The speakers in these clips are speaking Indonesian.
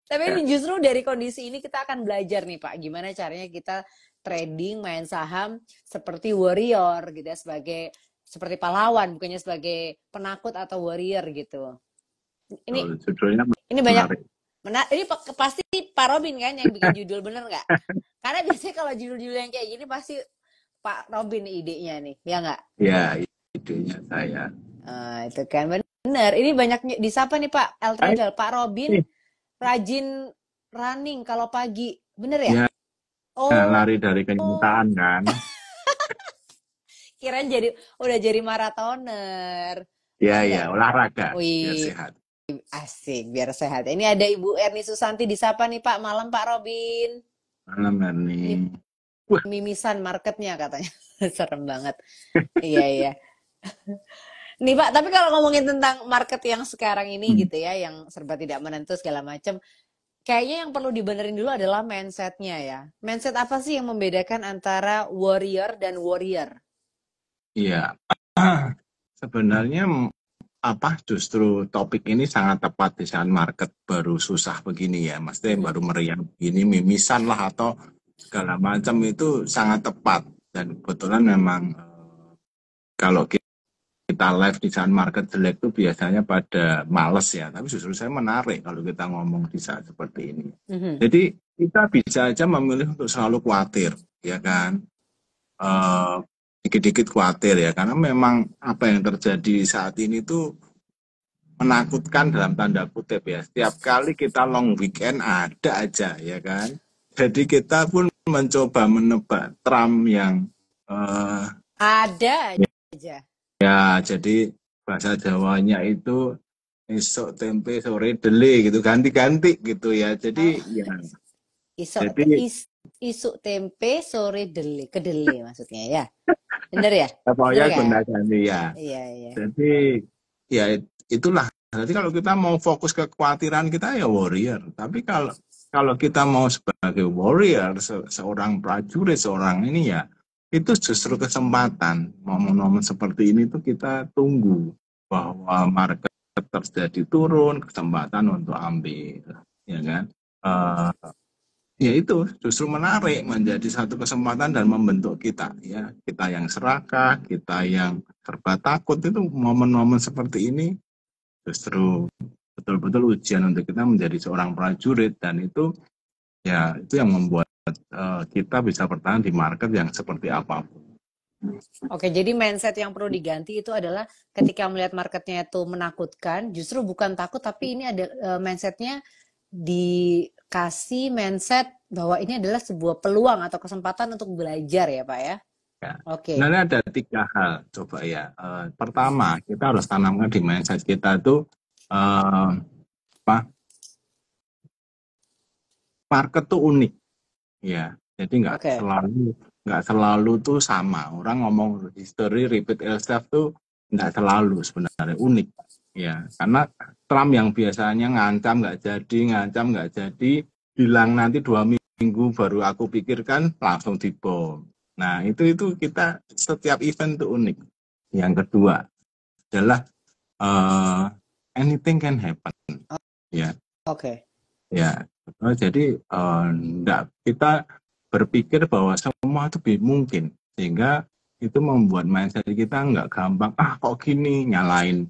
Tapi Ya, ini justru dari kondisi ini kita akan belajar nih Pak, gimana caranya kita trading, main saham seperti warrior gitu ya, seperti pahlawan, bukannya sebagai penakut atau warrior gitu. Ini judulnya ini banyak menarik. ini pasti Pak Robin kan yang bikin judul, bener nggak? Karena biasanya kalau judul-judul yang kayak gini pasti Pak Robin nih idenya nih, ya nggak? Ya, idenya saya. Itu kan bener. Ini banyak disapa nih Pak El Baik, Trader. Pak Robin nih. rajin running kalau pagi, bener ya? Ya, Oh, lari dari kenyataan kan. kirain udah jadi maratoner. Ya, ya, Enggak. olahraga biar Wih, sehat. asik biar sehat. Ini ada Ibu Erni Susanti disapa nih Pak. Malam Pak Robin. Malam Ini nih. Wah, mimisan marketnya katanya. Serem banget. Iya, iya. Nih Pak, tapi kalau ngomongin tentang market yang sekarang ini hmm, gitu ya, yang serba tidak menentu segala macam, kayaknya yang perlu dibenerin dulu adalah mindsetnya ya. Mindset apa sih yang membedakan antara warrior dan warrior? iya. Sebenarnya apa justru topik ini sangat tepat di saat market baru susah begini ya. Maksudnya Mhm. baru meriah begini, mimisan lah atau segala macam itu sangat tepat. Dan kebetulan memang kalau kita live di saat market jelek itu biasanya pada males ya. Tapi justru saya menarik kalau kita ngomong di saat seperti ini. Mhm. Jadi kita bisa aja memilih untuk selalu khawatir, ya kan? Eh, Dikit-dikit khawatir ya, karena memang apa yang terjadi saat ini tuh menakutkan dalam tanda kutip ya. Setiap kali kita long weekend ada aja, ya kan? Jadi kita pun mencoba menebak Trump yang eh, Ada aja. ya jadi bahasa Jawanya itu esok tempe sore dele gitu ganti-ganti gitu ya Oh, jadi ya isuk jadi isuk tempe sore kedele maksudnya ya. Bener ya? Bener pokoknya kan? gonta ganti ya Iya, iya. jadi ya itulah jadi kalau kita mau fokus ke kekhawatiran kita ya warrior tapi kalau kalau kita mau sebagai warrior seorang prajurit seorang ini ya itu justru kesempatan momen-momen seperti ini tuh kita tunggu bahwa market terjadi turun kesempatan untuk ambil ya kan. Eh, Ya itu justru menarik menjadi satu kesempatan dan membentuk kita ya kita yang serakah kita yang serba takut itu momen-momen seperti ini justru betul-betul ujian untuk kita menjadi seorang prajurit dan itu ya itu yang membuat kita bisa bertahan di market yang seperti apapun. Oke, jadi mindset yang perlu diganti itu adalah ketika melihat marketnya itu menakutkan, justru bukan takut, tapi ini ada mindsetnya dikasih mindset bahwa ini adalah sebuah peluang atau kesempatan untuk belajar ya, Pak ya. Ya. Oke, Sebenarnya ada tiga hal coba ya. Pertama kita harus tanamkan di mindset kita itu eh, apa market tuh unik. Ya, jadi oke. nggak selalu tuh sama. Orang ngomong history repeat itself tuh nggak selalu sebenarnya unik. Ya, karena Trump yang biasanya ngancam nggak jadi, bilang nanti 2 minggu baru aku pikirkan langsung dibom. Nah itu kita setiap event tuh unik. Yang kedua adalah uh, anything can happen. Ya, Oke. ya, jadi enggak, kita berpikir bahwa semua itu mungkin, sehingga itu membuat mindset kita nggak gampang, kok gini, nyalain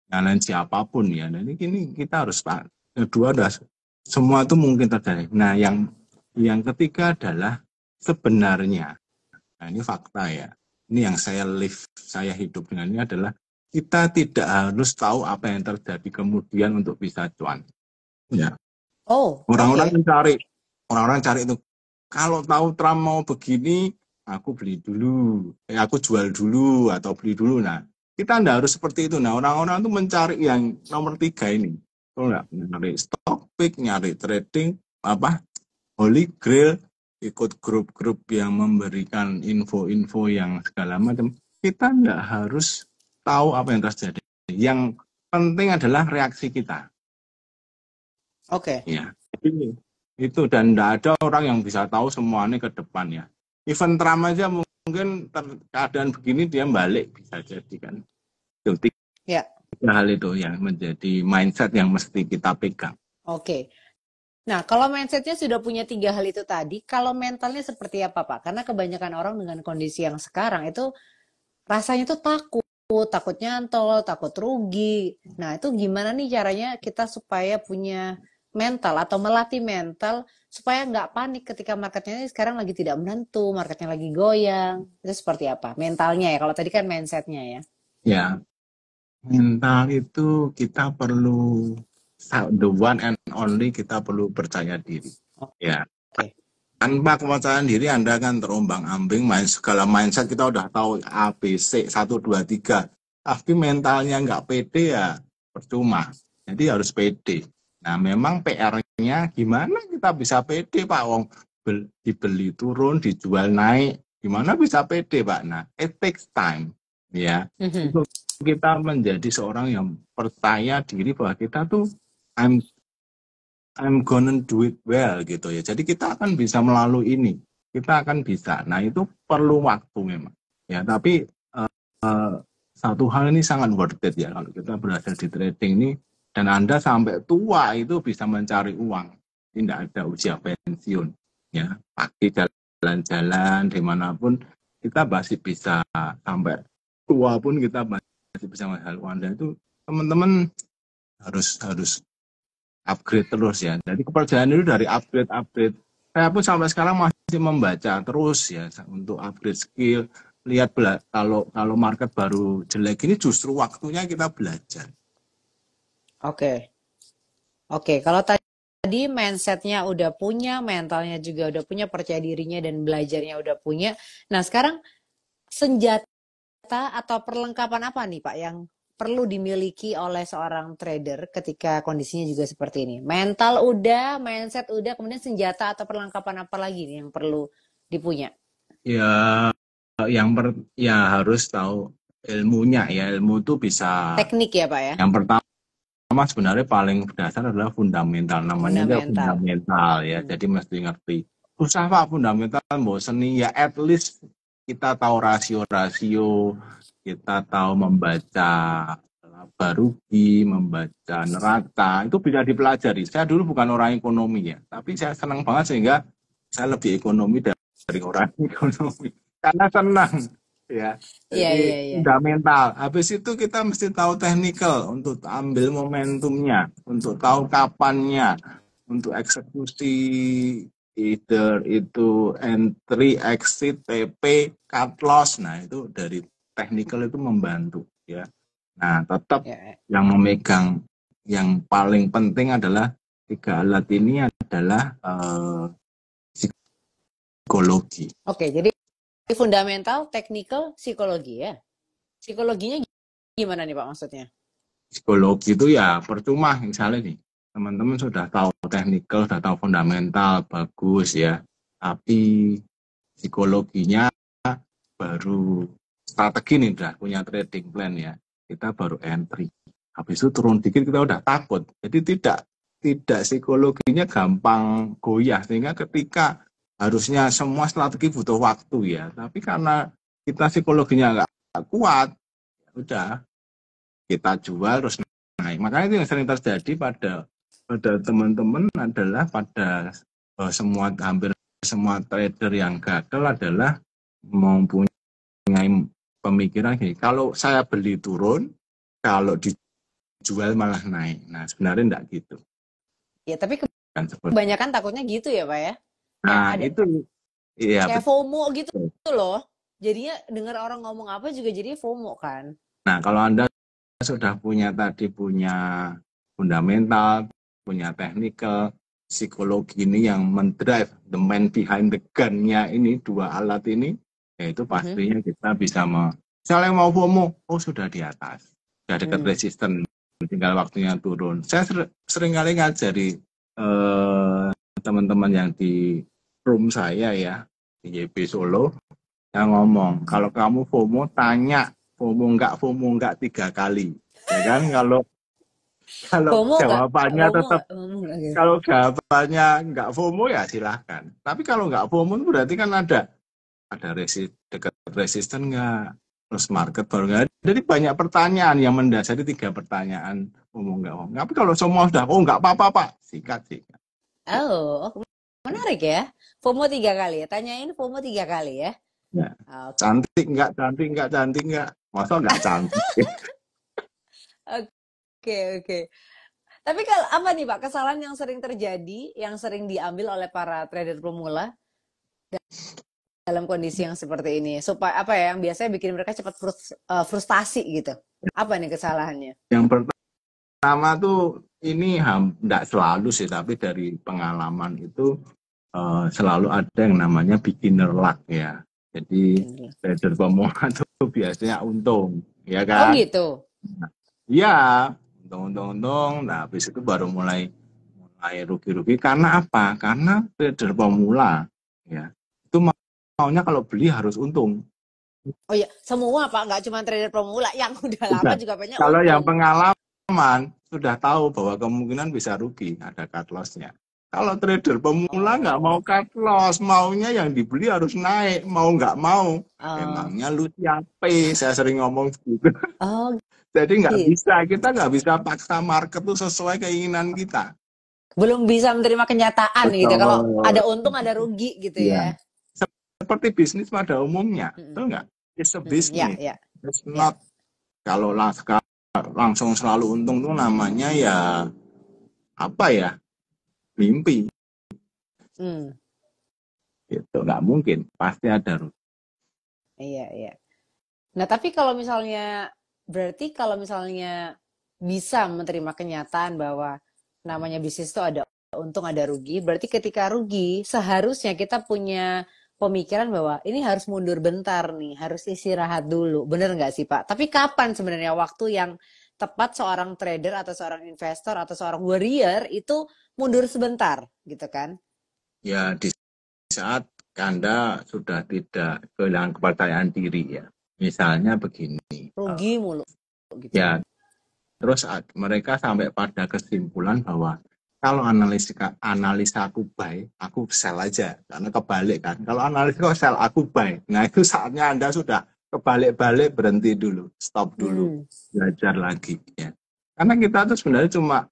nyalain siapapun ya. Dan ini kita harus Pak. Kedua adalah semua itu mungkin terjadi. Nah, yang ketiga adalah sebenarnya, nah ini fakta ya. Ini yang saya live, saya hidup dengan ini adalah kita tidak harus tahu apa yang terjadi kemudian untuk bisa cuan. Ya. Oh, Orang-orang oke. mencari, orang-orang cari itu. Kalau tahu Trump mau begini, aku beli dulu, aku jual dulu atau beli dulu. Nah, kita tidak harus seperti itu. Nah, orang-orang itu mencari yang nomor 3 ini. Betul nggak? Nyari stock pick, nyari trading, apa, holy grail, ikut grup-grup yang memberikan info-info yang segala macam. Kita nggak harus tahu apa yang terjadi. Yang penting adalah reaksi kita. Oke. Ya, itu dan tidak ada orang yang bisa tahu semuanya ke depan ya. Even Trump aja mungkin keadaan begini dia balik bisa jadi kan. Itu Ya, tiga hal itu yang menjadi mindset yang mesti kita pegang. oke. Nah, kalau mindsetnya sudah punya tiga hal itu tadi, kalau mentalnya seperti apa, Pak? Karena kebanyakan orang dengan kondisi yang sekarang itu rasanya tuh takut, takut nyantol, takut rugi. Nah, itu gimana nih caranya kita supaya punya mental atau melatih mental supaya nggak panik ketika marketnya ini sekarang lagi tidak menentu, marketnya lagi goyang. Itu seperti apa? Mentalnya ya, kalau tadi kan mindsetnya ya. Ya, mental itu kita perlu the one and only, kita perlu percaya diri. Ya, Oke. tanpa kepercayaan diri Anda kan terombang-ambing, main segala mindset kita udah tahu A, B, C, 1, 2, 3. Tapi mentalnya nggak pede ya percuma. Jadi harus pede. Nah, memang PR-nya gimana kita bisa pede, Pak? Wong dibeli turun, dijual naik. Gimana bisa pede, Pak? Nah, it takes time. Ya, Mhm. untuk kita menjadi seorang yang percaya diri bahwa kita tuh I'm gonna do it well gitu ya. Jadi kita akan bisa melalui ini. Kita akan bisa. Nah, itu perlu waktu memang. Ya, tapi eh, satu hal ini sangat worth it ya kalau kita berhasil di trading ini dan Anda sampai tua itu bisa mencari uang. Tidak ada usia pensiun. Ya, pagi jalan-jalan dimanapun kita masih bisa sampai tua pun kita masih bisa menghasilkan uang. Dan itu teman-teman harus harus upgrade terus ya. Jadi kepercayaan itu dari upgrade. Saya pun sampai sekarang masih membaca terus ya untuk upgrade skill. Lihat kalau market baru jelek ini justru waktunya kita belajar. Oke. Oke, kalau tadi mindsetnya udah punya, mentalnya juga udah punya, percaya dirinya dan belajarnya udah punya. Nah, sekarang senjata atau perlengkapan apa nih Pak yang perlu dimiliki oleh seorang trader ketika kondisinya juga seperti ini? Mental udah, mindset udah, kemudian senjata atau perlengkapan apa lagi nih yang perlu dipunya? Ya ya harus tahu ilmunya ya. Ilmu itu bisa, Teknik ya Pak ya? yang pertama sebenarnya paling dasar adalah fundamental. Namanya aja Fundamental. fundamental ya. Hmm. Jadi mesti ngerti. Susah Pak fundamental, mau seni ya at least kita tahu rasio-rasio, kita tahu membaca laba rugi, membaca neraca, itu bisa dipelajari. Saya dulu bukan orang ekonomi ya, tapi saya senang banget sehingga saya lebih ekonomi dari orang ekonomi. Karena senang ya. Iya, Jadi iya, iya. fundamental. Habis itu kita mesti tahu technical untuk ambil momentumnya, untuk tahu kapannya, untuk eksekusi either itu entry, exit, TP, cut loss. Nah, itu dari technical itu membantu ya. Nah, tetap Ya, ya. yang memegang yang paling penting adalah tiga alat ini adalah psikologi. Oke, jadi fundamental, technical, psikologi ya. Psikologinya gimana nih Pak maksudnya? Psikologi itu ya percuma misalnya nih teman-teman sudah tahu technical, sudah tahu fundamental, bagus ya, tapi psikologinya baru strategi nih, udah punya trading plan ya, kita baru entry, habis itu turun dikit kita udah takut. Jadi tidak psikologinya gampang goyah, sehingga ketika harusnya semua strategi butuh waktu ya, tapi karena kita psikologinya nggak kuat, ya udah kita jual terus naik. Makanya itu yang sering terjadi pada teman-teman adalah pada hampir semua trader yang gagal adalah mempunyai pemikiran gini, kalau saya beli turun, kalau dijual malah naik. Nah, sebenarnya enggak gitu. Ya, tapi Kan seperti. kebanyakan takutnya gitu ya Pak ya. Kayak Nah, ada itu iya kayak betul. FOMO gitu loh. Jadinya dengar orang ngomong apa juga jadi FOMO kan. Nah, kalau Anda sudah punya fundamental, punya technical, psikologi ini yang mendrive the man behind the gun-nya ini, dua alat ini, yaitu Mhm. pastinya kita bisa misalnya mau FOMO, oh sudah di atas, sudah dekat resisten, tinggal waktunya turun. Saya sering kali ngajari teman-teman yang di room saya ya, di YB Solo, yang ngomong, kalau kamu FOMO, tanya FOMO enggak 3 kali. Ya kan, kalau kalau FOMO nggak? jawabannya FOMO tetap nggak? FOMO nggak gitu. kalau jawabannya nggak FOMO ya silahkan. Tapi kalau nggak FOMO itu berarti kan ada dekat resisten nggak, terus market baru nggak. Jadi banyak pertanyaan yang mendasari 3 pertanyaan FOMO nggak FOMO. Tapi kalau semua sudah nggak apa-apa Pak, sikat. Oh, menarik ya. FOMO 3 kali ya. Tanyain FOMO 3 kali ya. Ya. Oke, Cantik nggak, cantik nggak, cantik nggak. Masa nggak cantik? oke, oke. Tapi kalau apa nih Pak, kesalahan yang sering terjadi, yang sering diambil oleh para trader pemula dalam kondisi yang seperti ini? Supaya apa ya, yang biasanya bikin mereka cepat frustasi gitu. Apa nih kesalahannya? Yang pertama tuh ini nggak selalu sih, tapi dari pengalaman itu selalu ada yang namanya beginner luck ya. Jadi Gini. trader pemula tuh biasanya untung, ya Oh kan? gitu. Iya, untung-untung. Nah, habis itu baru mulai mulai rugi-rugi. Karena apa? Karena trader pemula, ya, itu maunya kalau beli harus untung. Oh iya, semua Pak, nggak cuma trader pemula, yang udah lama Sudah. juga banyak Kalau yang untung. pengalaman sudah tahu bahwa kemungkinan bisa rugi, ada cut loss-nya. Kalau trader pemula nggak mau Oh, cut loss, maunya yang dibeli harus naik, mau nggak mau. oh, Emangnya lu siapa? Saya sering ngomong gitu. oh Jadi nggak gitu. bisa, kita nggak bisa paksa market tuh sesuai keinginan kita. Belum bisa menerima kenyataan gitu. Kalau ada Betul. untung ada rugi gitu Ya. ya. Seperti bisnis pada umumnya, Mm-mm, betul nggak? It's a mm-mm. Ya, business. ya, It's ya. not kalau langsung selalu untung tuh namanya ya apa ya? Mimpi. Hmm, Gitu. Nggak mungkin. Pasti ada rugi. iya, iya. Nah, tapi kalau misalnya, berarti kalau misalnya bisa menerima kenyataan bahwa namanya bisnis itu ada untung ada rugi, berarti ketika rugi seharusnya kita punya pemikiran bahwa ini harus mundur bentar nih, harus istirahat dulu. Bener nggak sih Pak? Tapi kapan sebenarnya waktu yang tepat seorang trader atau seorang investor atau seorang warrior itu mundur sebentar gitu kan? Ya di saat Anda sudah tidak kehilangan kepercayaan diri ya. Misalnya begini. Rugi mulu gitu. Ya terus mereka sampai pada kesimpulan bahwa kalau analisa aku buy, aku sell aja. Karena kebalik kan. Kalau analisa kok sell, aku buy. Nah itu saatnya Anda sudah kebalik-balik, berhenti dulu. Stop dulu. Hmm. Belajar lagi. Ya. Karena kita tuh sebenarnya cuma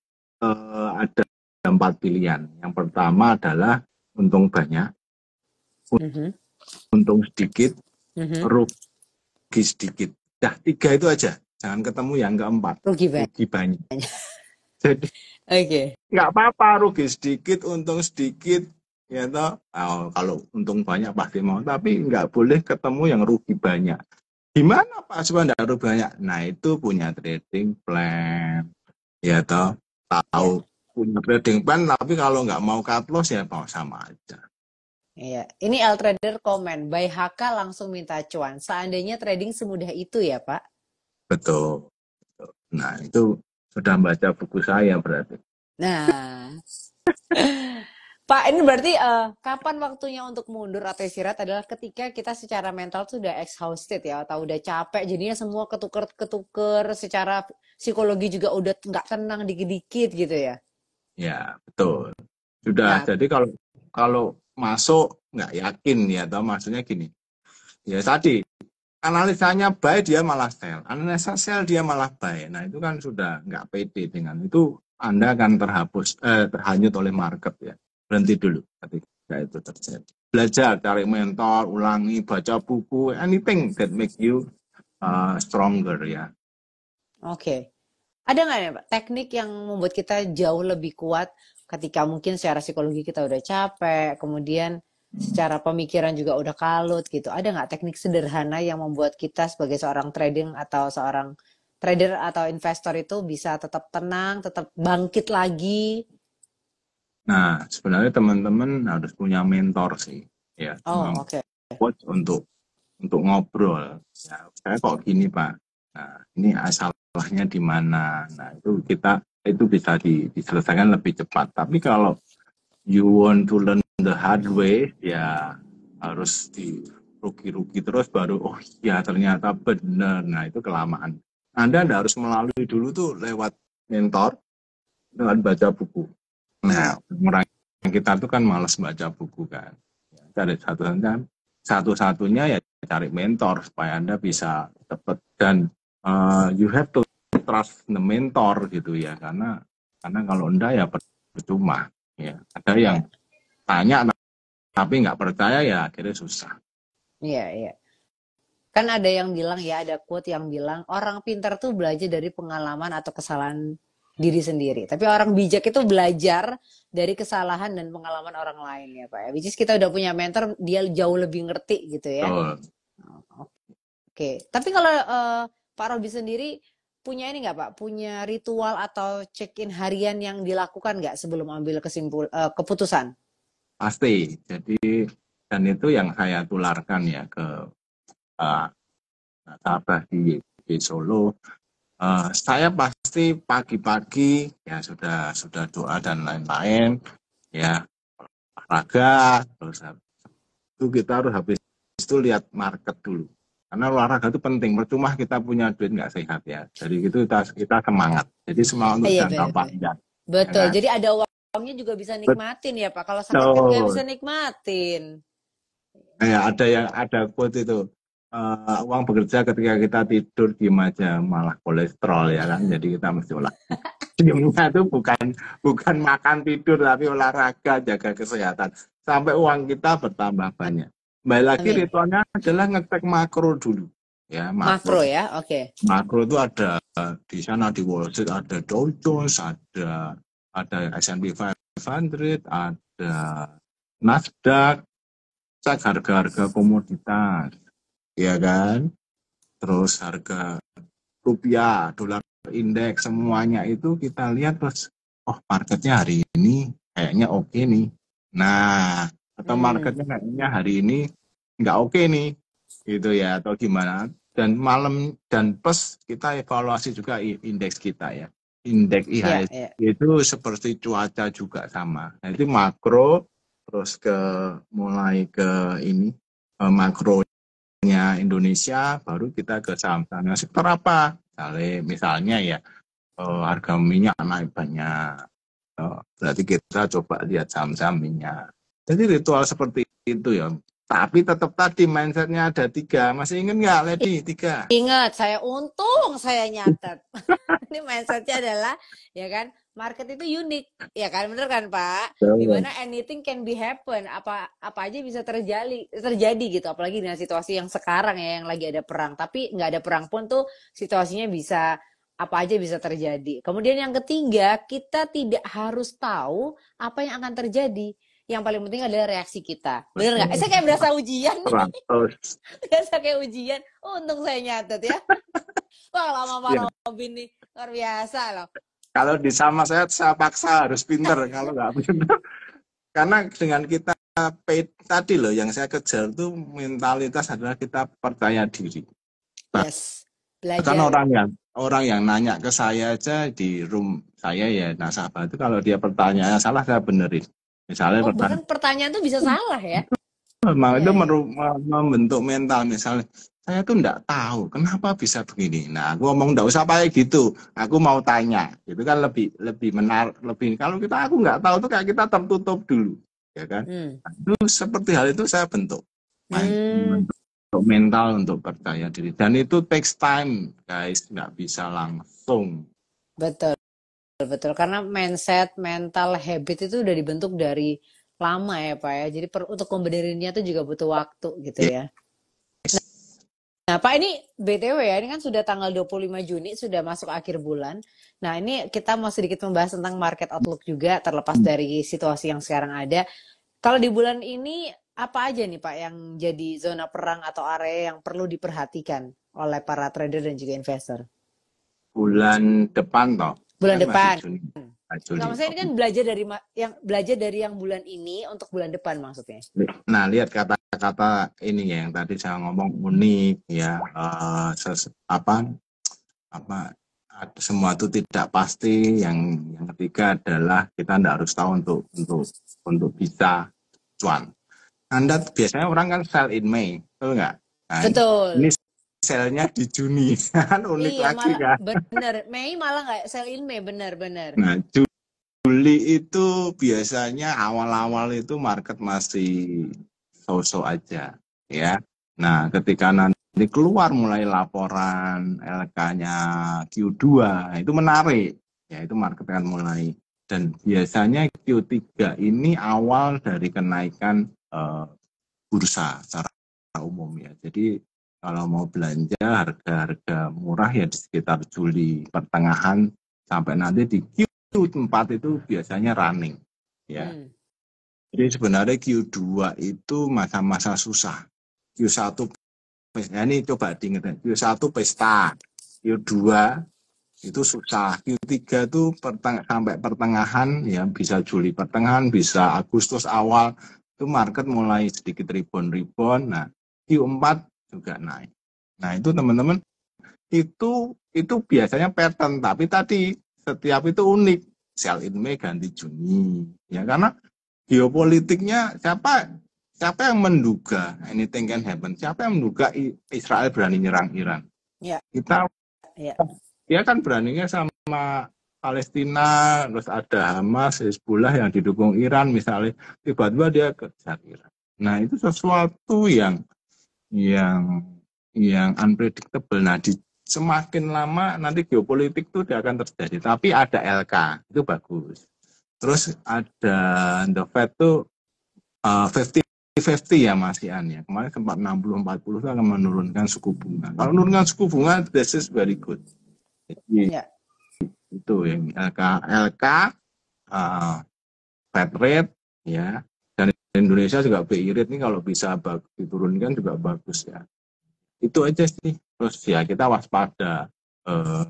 ada 4 pilihan. Yang pertama adalah untung banyak, Mhm. untung sedikit, Mhm. rugi sedikit. Dah 3 itu aja. Jangan ketemu yang keempat. Rugi banyak. Rugi banyak. Jadi Oke. nggak apa-apa rugi sedikit, untung sedikit, ya toh. Oh, kalau untung banyak pasti mau, tapi nggak boleh ketemu yang rugi banyak. Gimana Pak supaya nggak rugi banyak? Nah itu punya trading plan, ya toh. Ya. Tahu punya trading plan, tapi kalau nggak mau cut loss ya mau sama aja. Iya, ini L Trader komen, buy HK langsung minta cuan. Seandainya trading semudah itu ya, Pak. Betul. Nah itu sudah baca buku saya berarti. Nah, Pak, ini berarti kapan waktunya untuk mundur atau istirahat adalah ketika kita secara mental sudah exhausted ya, atau udah capek, jadinya semua ketuker-ketuker, secara psikologi juga udah nggak tenang dikit-dikit gitu ya. Ya betul. Sudah. Nah, Jadi kalau kalau masuk nggak yakin ya, atau maksudnya gini. Ya tadi analisanya buy dia malah sell, analisa sell dia malah buy. Nah itu kan sudah nggak pede dengan itu, Anda akan terhanyut oleh market ya. Berhenti dulu ketika itu terjadi. Belajar, cari mentor, ulangi, baca buku, anything that make you stronger ya. oke. Ada nggak ya, Pak, teknik yang membuat kita jauh lebih kuat ketika mungkin secara psikologi kita udah capek, kemudian secara pemikiran juga udah kalut gitu. Ada nggak teknik sederhana yang membuat kita sebagai seorang trading atau seorang trader atau investor itu bisa tetap tenang, tetap bangkit lagi? Nah sebenarnya teman-teman harus punya mentor sih, ya, Oh, oke. coach untuk ngobrol. Ya, saya kok gini Pak. Nah, ini asalnya di mana. Nah, itu bisa diselesaikan lebih cepat. Tapi kalau you want to learn the hard way, ya harus rugi-rugi terus baru oh ya ternyata benar. Nah, itu kelamaan. Anda harus melalui dulu tuh lewat mentor, lewat baca buku. Nah, orang kita tuh kan malas baca buku kan. Ya, cari satu-satunya ya cari mentor supaya Anda bisa cepat, dan you have to trust the mentor gitu ya, karena kalau enggak ya percuma Ya, ada yang tanya tapi nggak percaya ya akhirnya susah. Iya, iya. Kan ada yang bilang ya, ada quote yang bilang orang pintar tuh belajar dari pengalaman atau kesalahan diri sendiri. Tapi orang bijak itu belajar dari kesalahan dan pengalaman orang lain ya Pak ya. Which is kita udah punya mentor, dia jauh lebih ngerti gitu ya. Betul. Oke. Tapi kalau Pak Robi sendiri punya ini nggak Pak? Punya ritual atau check-in harian yang dilakukan nggak sebelum ambil keputusan? Pasti. Jadi dan itu yang saya tularkan ya ke uh, nasabah di Solo. Saya pasti pagi-pagi ya sudah doa dan lain-lain ya, olahraga, terus itu kita harus habis itu lihat market dulu. Karena olahraga itu penting, percuma kita punya duit nggak sehat ya. Jadi itu kita semangat. Jadi semangat untuk Iya jangka betul. panjang. Ya Betul. kan? Jadi ada uangnya juga bisa nikmatin ya Pak. Kalau sakit kan nggak bisa Betul. nikmatin. Ya, ada quote itu, uang bekerja ketika kita tidur diem aja malah kolesterol ya kan. Jadi kita mesti olahraga. Diemnya itu bukan makan tidur tapi olahraga, jaga kesehatan sampai uang kita bertambah banyak. Kembali lagi Amin. ritualnya adalah ngecek makro dulu ya, Makro makro. ya, oke. Makro itu ada di sana di Wall Street, ada Dow Jones, ada S&P 500, ada Nasdaq, cek harga-harga komoditas, ya kan? Terus harga rupiah, dolar indeks, semuanya itu kita lihat terus, oh marketnya hari ini kayaknya oke nih. Nah, atau marketnya kayaknya hari ini nggak oke nih, gitu ya, atau gimana. Dan malam dan plus kita evaluasi juga indeks kita ya. Indeks Iya, IHSG iya. itu seperti cuaca juga sama. Nah, itu makro, terus mulai ke ini makronya Indonesia, baru kita ke saham-saham sektor apa. Misalnya ya harga minyak naik banyak, berarti kita coba lihat saham-saham minyak. Jadi ritual seperti itu ya. Tapi tetap tadi mindsetnya ada 3. Masih ingat nggak, Lady? 3. Ingat, untung saya nyatet. Ini mindsetnya adalah, ya kan, market itu unik, ya kan, bener kan Pak? Dimana anything can be happen, apa aja bisa terjadi gitu. Apalagi dengan situasi yang sekarang ya, yang lagi ada perang. Tapi nggak ada perang pun tuh situasinya bisa apa aja bisa terjadi. Kemudian yang ketiga, kita tidak harus tahu apa yang akan terjadi. Yang paling penting adalah reaksi kita. Bener nggak? Saya kayak berasa ujian nih. Berasa kayak ujian. Untung saya nyatet ya. Wah, lama Pak Ya. Robin nih. Luar biasa loh. Kalau di sama saya paksa harus pinter. Kalau nggak pinter. Karena dengan kita tadi loh, yang saya kejar tuh mentalitas adalah kita percaya diri. Yes. Belajar. Kan orang yang nanya ke saya aja di room saya ya nasabah itu, kalau dia pertanyaannya salah saya benerin. Misalnya bahkan pertanyaan tuh bisa salah ya. Memang itu membentuk mental. Misalnya saya tuh enggak tahu kenapa bisa begini. Nah, aku ngomong enggak usah pakai gitu. Aku mau tanya. Itu kan lebih menarik, lebih. Kalau aku enggak tahu tuh kayak kita tertutup dulu, ya kan? Itu seperti hal itu saya bentuk. Bentuk mental untuk percaya diri. Dan itu takes time, guys. Enggak bisa langsung. Betul. Betul. Karena mindset, mental, habit itu udah dibentuk dari lama ya Pak ya. Jadi untuk membenerinnya tuh juga butuh waktu gitu ya. Nah Pak, ini BTW ya, ini kan sudah tanggal 25 Juni, sudah masuk akhir bulan. Nah ini kita mau sedikit membahas tentang market outlook juga, terlepas dari situasi yang sekarang ada. Kalau di bulan ini, apa aja nih Pak yang jadi zona perang atau area yang perlu diperhatikan oleh para trader dan juga investor? Bulan depan toh. Bulan kan depan. Juli. Nggak, maksudnya ini kan belajar dari yang bulan ini untuk bulan depan maksudnya. Nah, lihat kata-kata ini ya, yang tadi saya ngomong unik ya, semua itu tidak pasti. Yang ketiga adalah kita tidak harus tahu untuk bisa cuan. Anda biasanya orang kan sell in May, betul nggak? Nah, betul. Ini sell-nya di Juni, kan unik iya, lagi malah, kan? Bener, Mei malah nggak sell in May, bener. Nah, Juli itu biasanya awal-awal itu market masih so-so aja, ya. Nah, ketika nanti keluar mulai laporan LK-nya Q2, itu menarik. Ya, itu market akan mulai Dan biasanya Q3 ini awal dari kenaikan bursa secara umum ya. Jadi kalau mau belanja harga-harga murah ya di sekitar Juli pertengahan sampai nanti di Q4 itu biasanya running ya. Jadi sebenarnya Q2 itu masa-masa susah. Q1 ya ini coba diingat, Q1 pesta, Q2 itu susah, Q3 itu sampai pertengahan ya, bisa Juli pertengahan, bisa Agustus awal itu market mulai sedikit rebound. Nah, Q4 juga naik. Nah, itu teman-teman itu biasanya pattern, tapi tadi setiap itu unik. Sell in May ganti Juni. Ya karena geopolitiknya siapa yang menduga anything can happen? Siapa yang menduga Israel berani nyerang Iran? Ya. Kita ya. Dia kan beraninya sama Palestina, terus ada Hamas, Hezbollah yang didukung Iran misalnya, tiba-tiba dia kejar Iran. Nah, itu sesuatu yang unpredictable. Nah, semakin lama nanti geopolitik itu tidak akan terjadi. Tapi ada LK, itu bagus. Terus ada The Fed itu 50-50 ya Mas Ian ya. Kemarin sempat 60-40 itu akan menurunkan suku bunga. Kalau menurunkan suku bunga, this is very good. Jadi, itu yang LK Fed rate ya. Dan Indonesia juga BI rate ini kalau bisa diturunkan juga bagus ya. Itu aja sih. Terus ya kita waspada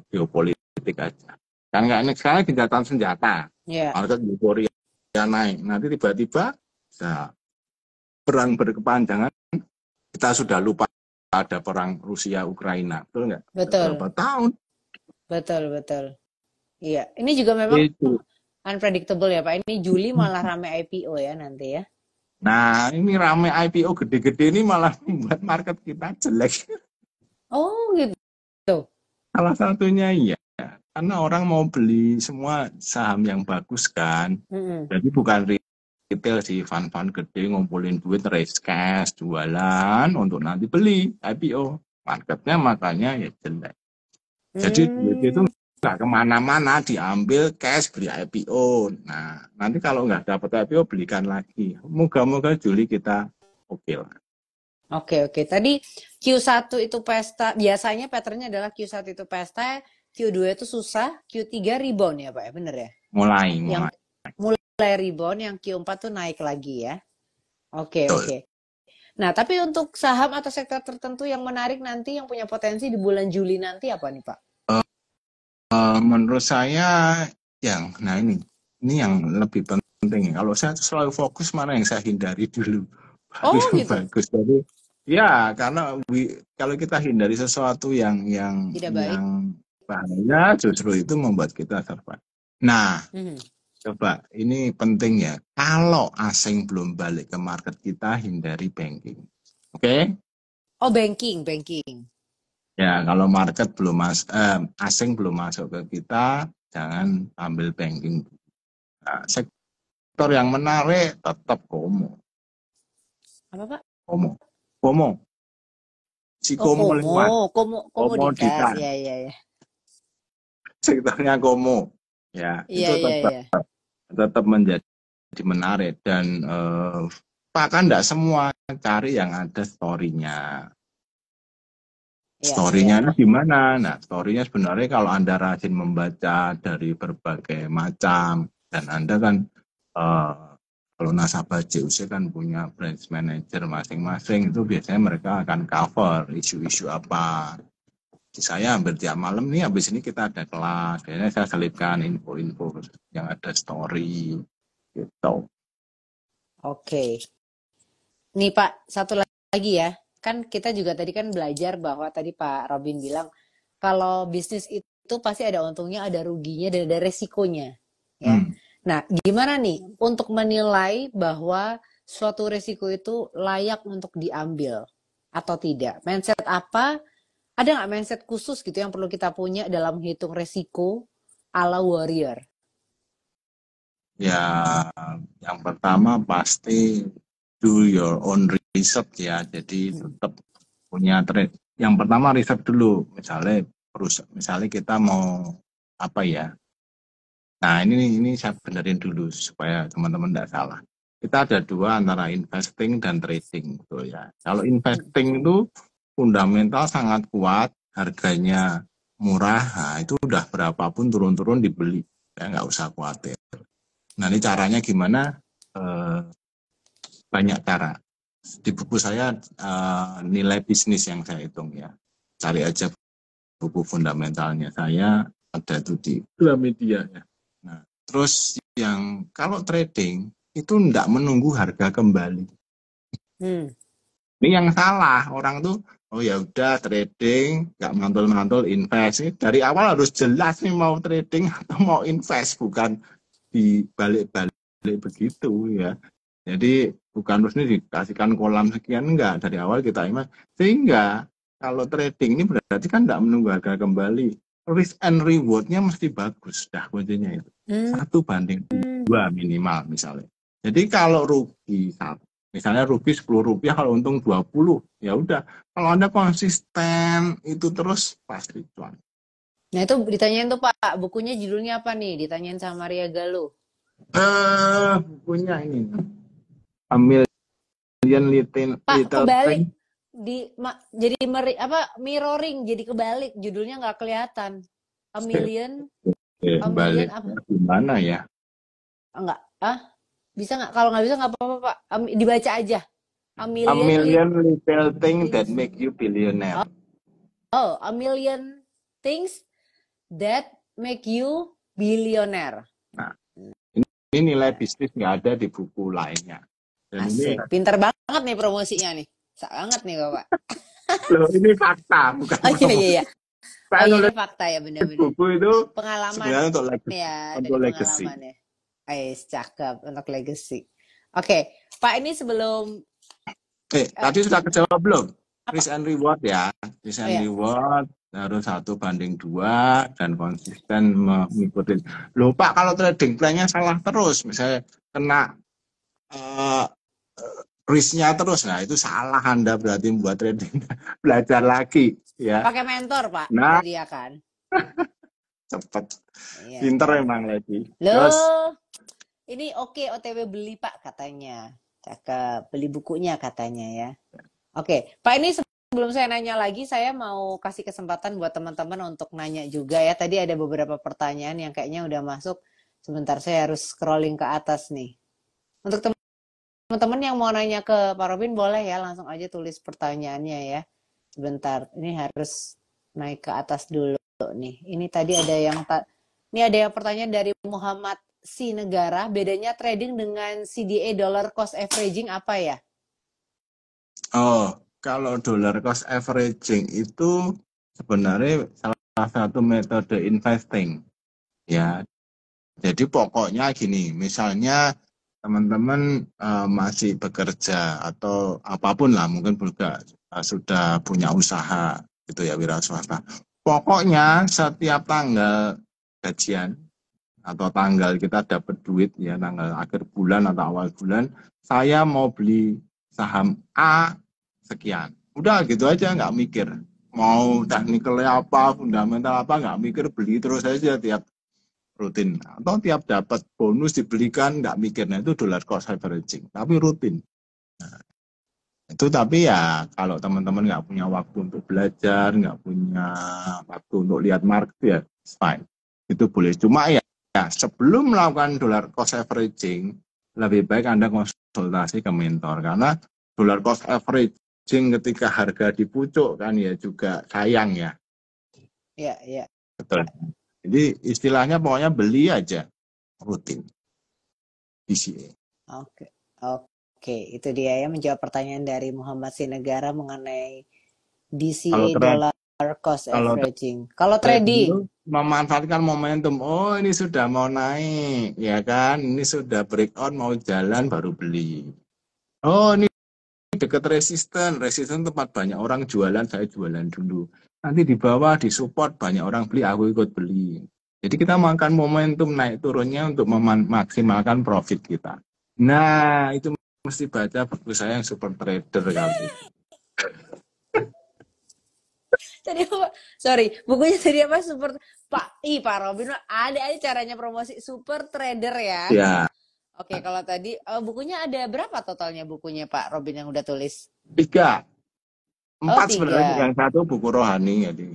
geopolitik aja. Kan nggak ini sekarang gencatan senjata. Harga euforia naik. Nanti tiba-tiba bisa perang berkepanjangan. Kita sudah lupa ada perang Rusia Ukraina. Betul nggak? Betul. Berapa tahun? Betul. Iya. Ini juga memang unpredictable ya Pak. Ini Juli malah rame IPO ya nanti ya. Nah, ini rame IPO gede-gede ini malah membuat market kita jelek. Oh gitu. Salah satunya iya. Karena orang mau beli semua saham yang bagus kan. Jadi bukan retail sih, fund-fund gede ngumpulin duit, raise cash, jualan untuk nanti beli IPO. Marketnya makanya ya jelek. Jadi duit itu nggak kemana-mana, diambil cash beli IPO. Nah, nanti kalau nggak dapat IPO belikan lagi. Moga-moga Juli kita oke lah. Oke. Tadi Q1 itu pesta, biasanya patternnya adalah Q1 itu pesta, Q2 itu susah, Q3 rebound ya Pak ya, bener ya? Mulai rebound, yang Q4 tuh naik lagi ya. Oke. Nah, tapi untuk saham atau sektor tertentu yang menarik nanti, yang punya potensi di bulan Juli nanti apa nih Pak? Menurut saya ini yang lebih penting. Kalau saya selalu fokus mana yang saya hindari dulu. Gitu. Bagus. Jadi ya karena kalau kita hindari sesuatu yang bahaya, justru itu membuat kita survive. Nah, coba ini penting ya. Kalau asing belum balik ke market kita, hindari banking. Oke? Oh, banking. Ya, kalau market belum asing belum masuk ke kita, jangan ambil banking. Nah, sektor yang menarik tetap Komo. Apa Pak? Komo. Si Komo lewat. Komoditas. Iya. Sektornya Komo. Ya, itu tetap menjadi menarik dan bahkan tidak semua cari yang ada story-nya. Story-nya itu gimana? Nah, story-nya sebenarnya kalau Anda rajin membaca dari berbagai macam, dan Anda kan kalau nasabah JUC kan punya branch manager masing-masing, itu biasanya mereka akan cover isu-isu apa. Di saya hampir tiap malam nih, habis ini kita ada kelas, biasanya saya selipkan info-info yang ada story gitu. Oke. Nih Pak, satu lagi ya. Kan kita juga tadi kan belajar bahwa tadi Pak Robin bilang kalau bisnis itu pasti ada untungnya, ada ruginya, dan ada resikonya. Ya. Nah, gimana nih untuk menilai bahwa suatu resiko itu layak untuk diambil atau tidak? Mindset apa? Ada nggak mindset khusus gitu yang perlu kita punya dalam menghitung resiko ala warrior? Ya, yang pertama pasti do your own research ya. Jadi tetap punya trade. Yang pertama riset dulu. Misalnya kita mau Nah, ini saya benerin dulu supaya teman-teman tidak salah. Kita ada dua antara investing dan trading, gitu ya. Kalau investing itu fundamental sangat kuat, harganya murah, nah itu udah berapapun turun-turun dibeli, ya nggak usah khawatir. Nah, ini caranya gimana? Banyak cara. Di buku saya nilai bisnis yang saya hitung ya. Cari aja buku fundamentalnya saya ada itu di dua media ya. Nah, terus yang kalau trading itu tidak menunggu harga kembali. Ini yang salah orang tuh. Oh ya udah trading, nggak mantul-mantul invest. Ini dari awal harus jelas nih mau trading atau mau invest, bukan dibalik-balik begitu ya. Jadi bukan terus ini dikasihkan kolam sekian, enggak. Dari awal kita invest. Sehingga kalau trading ini berarti kan tidak menunggu harga kembali. Risk and reward-nya mesti bagus. Dah kuncinya itu. 1:2 minimal misalnya. Jadi kalau rugi misalnya rugi Rp10, kalau untung 20, ya udah. Kalau Anda konsisten itu terus pasti cuan. Nah itu ditanyain tuh Pak, bukunya judulnya apa nih? Ditanyain sama Maria Galuh. Bukunya ini. A Million Little Pak, kebalik. Things. Jadi mirroring, jadi kebalik. Judulnya nggak kelihatan. A million Balik apa? gimana ya? Enggak. Bisa nggak? Kalau nggak bisa nggak apa-apa Pak. Dibaca aja. A A million million little things that make you billionaire. A million things that make you billionaire. Nah, ini nilai bisnis nggak ada di buku lainnya. Dan Asik. ini Pinter banget nih promosinya nih. Sangat nih Bapak. loh, ini fakta bukan iya. Saya Ini nulis fakta ya benar-benar. buku itu Pengalaman sebenarnya untuk legacy. ya, Untuk dari legacy. pengalamannya. Cakep untuk legacy. Oke, Pak ini sebelum tadi sudah kejawab belum? Risk and reward ya. Risk and reward harus 1:2 dan konsisten mengikuti. Loh Pak, kalau trading plan-nya salah terus, misalnya kena risk-nya terus, nah itu salah Anda berarti buat trading. Belajar lagi ya. pakai mentor Pak, Nah, dia kan. cepet. Iya, Pinter kan? emang lagi. Loh, ini oke OTW beli Pak katanya. Cakep, beli bukunya katanya ya. Oke, Pak ini sebelum saya nanya lagi, saya mau kasih kesempatan buat teman-teman untuk nanya juga ya. Tadi ada beberapa pertanyaan yang kayaknya udah masuk. Sebentar, saya harus scrolling ke atas nih. Untuk teman-teman yang mau nanya ke Pak Robin, boleh ya, langsung aja tulis pertanyaannya ya. Sebentar, ini harus naik ke atas dulu nih. Ini tadi ada yang pertanyaan dari Muhammad Si Negara. Bedanya trading dengan CDA dollar cost averaging apa ya? Oh, kalau dollar cost averaging itu sebenarnya salah satu metode investing. Ya, jadi pokoknya gini, misalnya teman-teman masih bekerja atau apapun lah, mungkin juga sudah punya usaha gitu ya, wira swasta. Pokoknya setiap tanggal gajian atau tanggal kita dapat duit ya, tanggal akhir bulan atau awal bulan, saya mau beli saham A sekian. Udah gitu aja, nggak mikir. Mau teknikalnya apa, fundamental apa, nggak mikir, beli terus aja tiap rutin. Atau tiap dapat bonus dibelikan, nggak mikir. Nah itu dollar cost averaging, tapi rutin. Nah, itu tapi ya kalau teman-teman nggak punya waktu untuk belajar, nggak punya waktu untuk lihat market ya fine. Itu boleh. Cuma ya sebelum melakukan dollar cost averaging, lebih baik Anda konsultasi ke mentor. Karena dollar cost averaging ketika harga di pucuk kan ya juga sayang ya. Iya. Betul. Jadi istilahnya pokoknya beli aja rutin. DCA. Oke, itu dia ya menjawab pertanyaan dari Muhammad Sinegara mengenai DCA dollar cost averaging. Kalau trading memanfaatkan momentum. Oh, ini sudah mau naik, ya kan? Ini sudah breakout mau jalan baru beli. Oh, ini dekat resisten tempat banyak orang jualan, saya jualan dulu. Nanti di bawah di support banyak orang beli, aku ikut beli. Jadi kita makan momentum naik turunnya untuk memaksimalkan profit kita. Nah, itu mesti baca buku saya yang Super Trader kali. Tadi apa? Sorry, bukunya tadi apa? Pak Robin ada aja caranya promosi Super Trader ya. Ya, Oke, kalau tadi bukunya ada berapa totalnya bukunya Pak Robin yang udah tulis? 3, Oh, 4 sebenarnya. Yang 3. satu buku rohani, jadi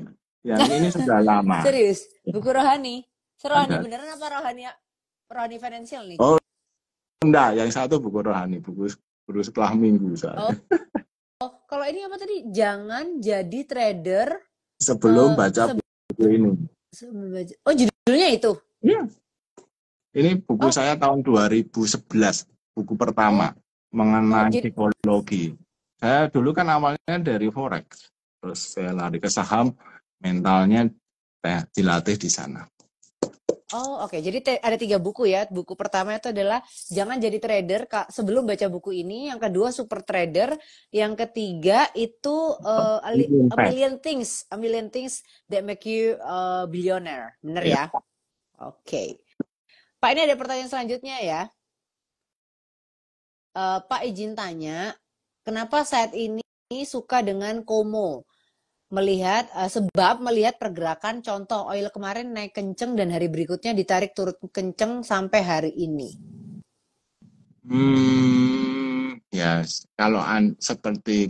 yang ini sudah lama. Serius, buku rohani. Serohani Ada. beneran apa rohani rohani financial nih? Oh, enggak, yang satu buku rohani, buku setelah minggu Oh, soalnya. kalau ini apa tadi? Jangan jadi trader Sebelum baca se buku ini. sebelum baca. Oh, judulnya itu. Iya. Ini buku Oh, saya tahun 2011, buku oh, pertama oh, mengenai jadi psikologi. Saya dulu kan awalnya dari forex, terus saya lari ke saham, mentalnya dilatih di sana. Oh, oke. Jadi ada 3 buku ya. Buku pertama itu adalah Jangan Jadi Trader sebelum baca buku ini. Yang kedua Super Trader. Yang ketiga itu A Million Things That Make You a Billionaire. Bener Ya. ya? Oke. Pak, ini ada pertanyaan selanjutnya ya. Pak izin tanya, kenapa saat ini suka dengan FOMO? Sebab melihat pergerakan contoh oil kemarin naik kenceng dan hari berikutnya ditarik turut kenceng sampai hari ini. Ya kalau seperti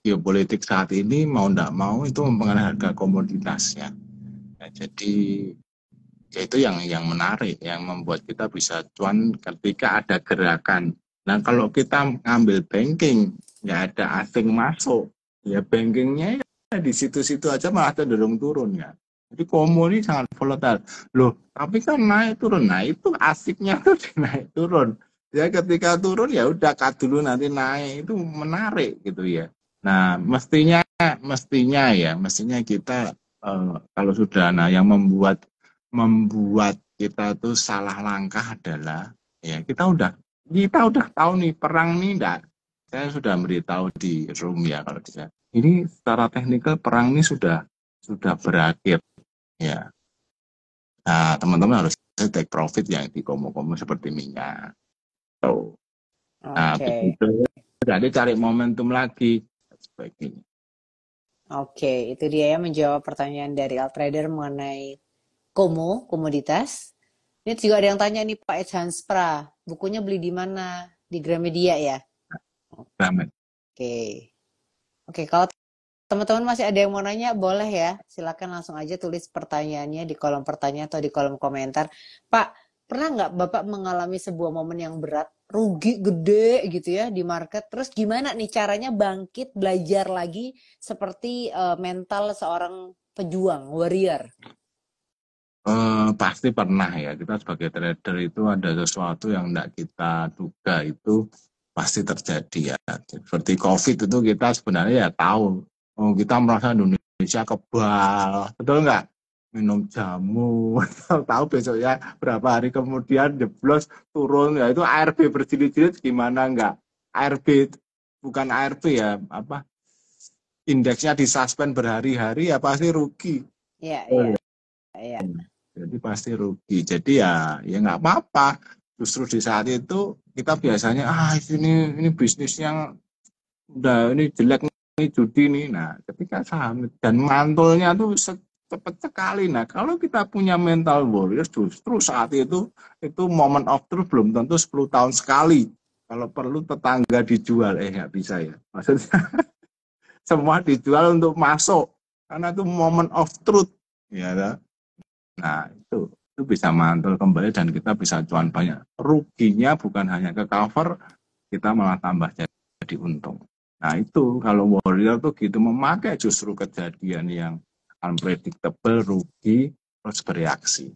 geopolitik saat ini mau tidak mau itu mempengaruhi harga komoditas ya. Jadi ya itu yang menarik, yang membuat kita bisa cuan ketika ada gerakan. Nah kalau kita ngambil banking, ya ada asing masuk, ya bankingnya ya di situ-situ aja malah cenderung turun ya. Jadi komo ini sangat volatile. Loh, tapi kan naik turun. Nah itu asiknya tuh di naik turun. Ya ketika turun ya udah cut dulu nanti naik, itu menarik gitu ya. Nah mestinya kita kalau sudah, nah yang membuat kita tuh salah langkah adalah ya kita udah tahu nih perang nih, enggak, saya sudah beritahu di room ya, kalau bisa ini secara teknikal perang ini sudah berakhir ya. Nah teman-teman harus take profit yang di komo-komo seperti minyak tuh. Nah Oke, begitu jadi cari momentum lagi sebagainya. oke, itu dia ya menjawab pertanyaan dari Altrader mengenai komoditas. Ini juga ada yang tanya nih Pak Ed Hanspra, bukunya beli di mana? Di Gramedia ya? Ramen. Oke, oke, kalau teman-teman masih ada yang mau nanya, boleh ya. Silakan langsung aja tulis pertanyaannya di kolom pertanyaan atau di kolom komentar. Pak, pernah nggak Bapak mengalami sebuah momen yang berat, rugi gede gitu ya di market? Terus gimana nih caranya bangkit, belajar lagi seperti mental seorang pejuang, warrior? Pasti pernah ya, kita sebagai trader itu ada sesuatu yang tidak kita duga itu pasti terjadi ya. Seperti COVID itu kita sebenarnya ya tahu, oh, kita merasa Indonesia kebal, betul nggak? Minum jamu, tahu besok ya berapa hari kemudian jeblos turun, ya itu ARB berjilid-jilid gimana nggak? ARB bukan ARB ya, apa, indeksnya disuspend berhari-hari ya pasti rugi. Iya, iya, iya. Jadi pasti rugi. Jadi ya nggak apa-apa. Justru di saat itu kita biasanya ini bisnis yang udah ini jelek nih, judi nih. Nah, ketika saham dan mantulnya tuh cepat sekali. Nah, kalau kita punya mental warrior, justru saat itu moment of truth belum tentu 10 tahun sekali. Kalau perlu tetangga dijual, nggak bisa ya. Maksudnya semua dijual untuk masuk karena itu moment of truth. Ya, nah, itu bisa mantul kembali dan kita bisa cuan banyak. Ruginya bukan hanya ke cover, kita malah tambah jadi untung. Nah, itu kalau warrior tuh gitu, memakai justru kejadian yang unpredictable, rugi, terus bereaksi.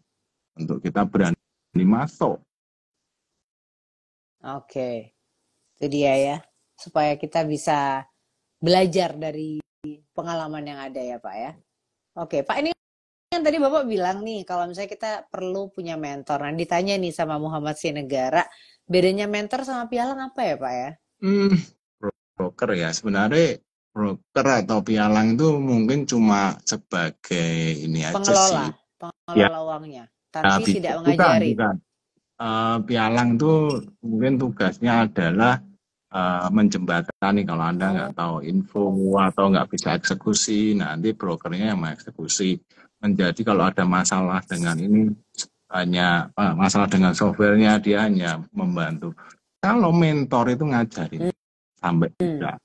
Untuk kita berani masuk. Oke, itu dia ya. Supaya kita bisa belajar dari pengalaman yang ada ya Pak ya. Oke, Pak, ini kan tadi Bapak bilang nih, kalau misalnya kita perlu punya mentor. Nah, ditanya nih sama Muhammad Sinegara, bedanya mentor sama pialang apa ya, Pak ya? Hmm, broker ya, sebenarnya broker atau pialang itu mungkin cuma sebagai ini aja Pengelola, sih. Ya, pengelola uangnya, tapi tidak bukan, mengajarin. bukan. Pialang tuh mungkin tugasnya adalah menjembatani kalau Anda nggak tahu info atau nggak bisa eksekusi, nanti brokernya yang mengeksekusi. Menjadi kalau ada masalah dengan ini, hanya masalah dengan softwarenya, dia hanya membantu. Kalau mentor itu ngajarin sampai juga.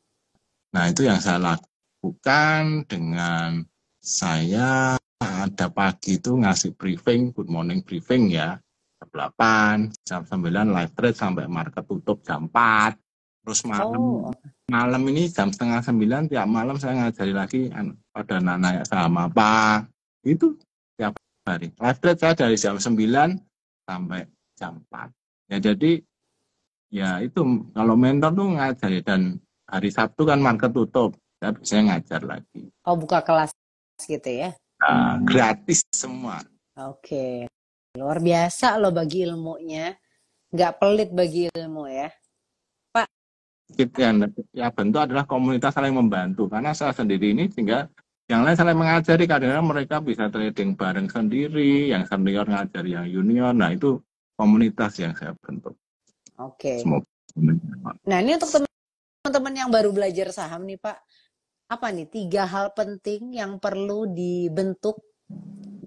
Nah, itu yang saya lakukan dengan saya ada pagi itu ngasih briefing, good morning briefing ya, jam 8, jam 9 live trade sampai market tutup jam 4. Terus malam ini jam setengah 9 tiap malam saya ngajari lagi pada anak-anak saham apa. Itu tiap hari. Live trade saya dari jam 9 sampai jam 4. Ya jadi ya itu kalau mentor tuh ngajari, dan hari Sabtu kan market tutup, saya bisa ngajar lagi. Oh, buka kelas gitu ya? Gratis semua. Oke. Luar biasa loh bagi ilmunya. Nggak pelit bagi ilmu ya. Pak. Ya bentuk adalah komunitas saling membantu. Karena saya sendiri ini sehingga yang lain saling mengajari. Kadang-kadang mereka bisa trading bareng sendiri, yang senior ngajari yang junior. Nah itu komunitas yang saya bentuk. Oke. Semoga. Nah ini untuk teman-teman yang baru belajar saham nih Pak, apa nih 3 hal penting yang perlu dibentuk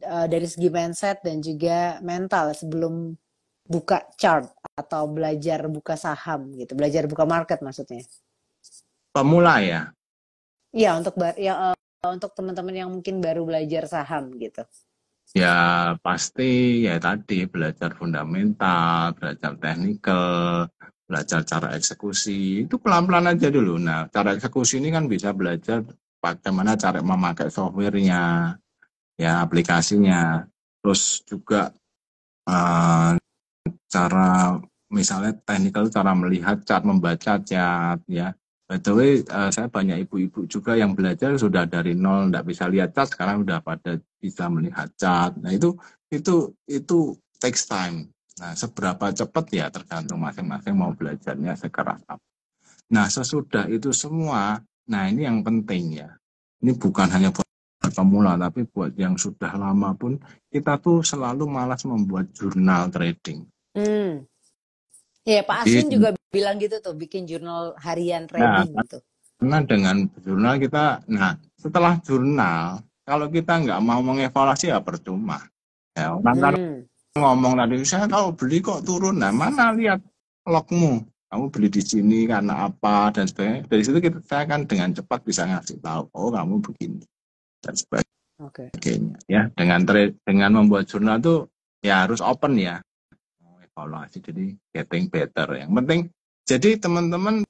dari segi mindset dan juga mental sebelum buka chart atau belajar buka saham gitu, belajar buka market maksudnya? Pemula ya? Iya, untuk teman-teman yang mungkin baru belajar saham gitu. Ya pasti ya tadi belajar fundamental, belajar teknikal, belajar cara eksekusi, itu pelan-pelan aja dulu. Nah, cara eksekusi ini kan bisa belajar bagaimana cara memakai softwarenya, ya aplikasinya. Terus juga cara misalnya teknikal, cara melihat chart, membaca chart, ya. By the way, saya banyak ibu-ibu juga yang belajar sudah dari nol, nggak bisa lihat chart, sekarang sudah pada bisa melihat chart. Nah itu takes time. Nah seberapa cepat ya tergantung masing-masing mau belajarnya sekeras apa. Nah sesudah itu semua, nah ini yang penting ya. Ini bukan hanya buat pemula, tapi buat yang sudah lama pun kita tuh selalu malas membuat jurnal trading. Ya Pak Aswin juga bilang gitu tuh, bikin jurnal harian trading gitu. Karena dengan jurnal kita, nah setelah jurnal, kalau kita nggak mau mengevaluasi ya percuma. Ya, orang kan ngomong tadi, saya tahu beli kok turun, nah mana lihat logmu, kamu beli di sini karena apa dan sebagainya. Dari situ saya kan dengan cepat bisa ngasih tahu, oh kamu begini dan sebagainya. Ya, dengan membuat jurnal tuh ya harus open ya, evaluasi, jadi getting better. Yang penting, jadi teman-teman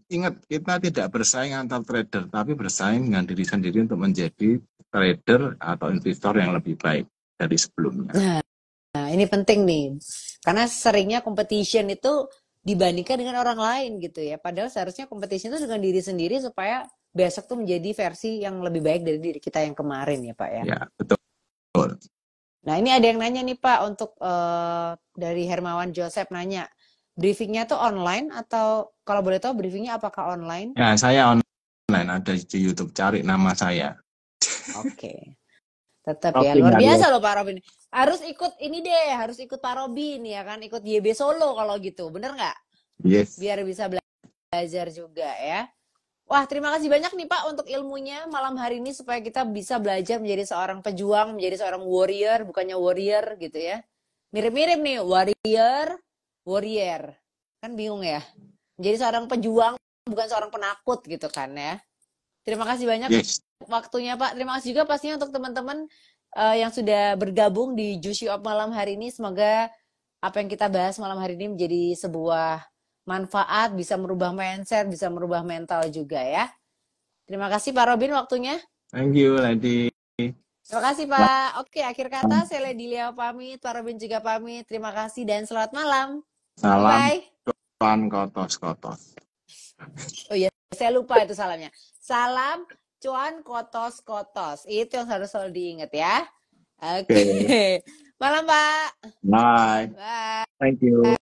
ingat, kita tidak bersaing antar trader, tapi bersaing dengan diri sendiri untuk menjadi trader atau investor yang lebih baik dari sebelumnya. Nah, ini penting nih, karena seringnya competition itu dibandingkan dengan orang lain gitu ya. Padahal seharusnya competition itu dengan diri sendiri supaya besok tuh menjadi versi yang lebih baik dari diri kita yang kemarin ya Pak ya. Ya, betul. Nah ini ada yang nanya nih Pak, untuk dari Hermawan Joseph nanya, briefingnya tuh online atau kalau boleh tahu briefingnya apakah online? Ya, saya online, ada di YouTube, cari nama saya. Oke. Tetap ya, luar biasa loh Pak Robin. Harus ikut ini deh, harus ikut Pak Robin ya kan, ikut YB Solo kalau gitu, bener nggak? Yes. Biar bisa belajar juga ya. Wah, terima kasih banyak nih Pak untuk ilmunya malam hari ini supaya kita bisa belajar menjadi seorang pejuang, menjadi seorang warrior, bukannya warrior gitu ya. Mirip-mirip nih, warrior. Kan bingung ya. Menjadi seorang pejuang, bukan seorang penakut gitu kan ya. Terima kasih banyak waktunya Pak. Terima kasih juga pastinya untuk teman-teman yang sudah bergabung di Juicy Up malam hari ini. Semoga apa yang kita bahas malam hari ini menjadi sebuah manfaat, bisa merubah mindset, bisa merubah mental juga ya. Terima kasih Pak Robin waktunya. Thank you, Lady. Terima kasih Pak. Oke, akhir kata saya Lady Liao pamit, Pak Robin juga pamit. Terima kasih dan selamat malam. Salam cuan kotos-kotos. Oh iya, saya lupa itu salamnya. Salam cuan kotos-kotos. Itu yang harus selalu diingat ya. Oke. Malam Pak. Bye. Bye. Thank you.